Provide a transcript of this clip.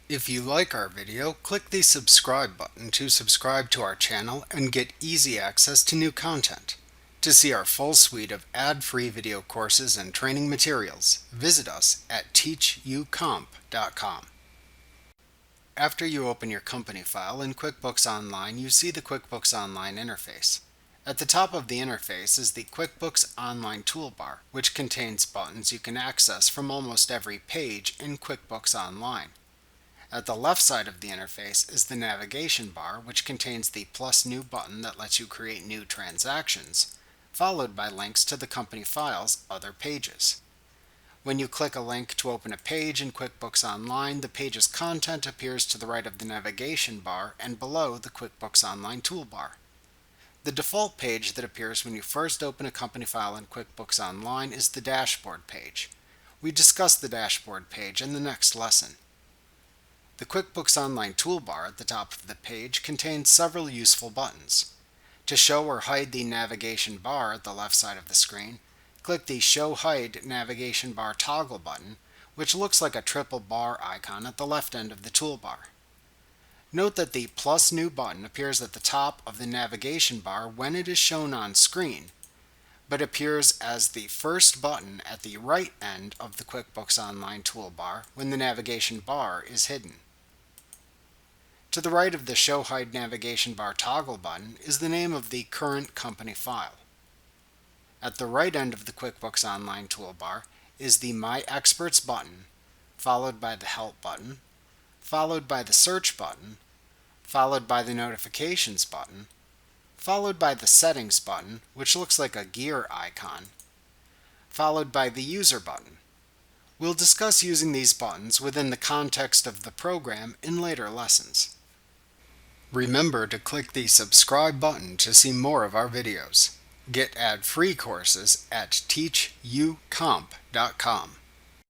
If you like our video, click the subscribe button to subscribe to our channel and get easy access to new content. To see our full suite of ad-free video courses and training materials, visit us at teachucomp.com. After you open your company file in QuickBooks Online, you see the QuickBooks Online interface. At the top of the interface is the QuickBooks Online Toolbar, which contains buttons you can access from almost every page in QuickBooks Online. At the left side of the interface is the navigation bar, which contains the plus new button that lets you create new transactions, followed by links to the company file's other pages. When you click a link to open a page in QuickBooks Online, the page's content appears to the right of the navigation bar and below the QuickBooks Online toolbar. The default page that appears when you first open a company file in QuickBooks Online is the dashboard page. We discuss the dashboard page in the next lesson. The QuickBooks Online toolbar at the top of the page contains several useful buttons. To show or hide the navigation bar at the left side of the screen, click the Show Hide Navigation Bar toggle button, which looks like a triple bar icon at the left end of the toolbar. Note that the plus new button appears at the top of the navigation bar when it is shown on screen, but appears as the first button at the right end of the QuickBooks Online toolbar when the navigation bar is hidden. To the right of the Show Hide Navigation Bar toggle button is the name of the current company file. At the right end of the QuickBooks Online toolbar is the My Experts button, followed by the Help button, followed by the Search button, followed by the Notifications button, followed by the Settings button, which looks like a gear icon, followed by the User button. We'll discuss using these buttons within the context of the program in later lessons. Remember to click the subscribe button to see more of our videos. Get ad-free courses at teachucomp.com.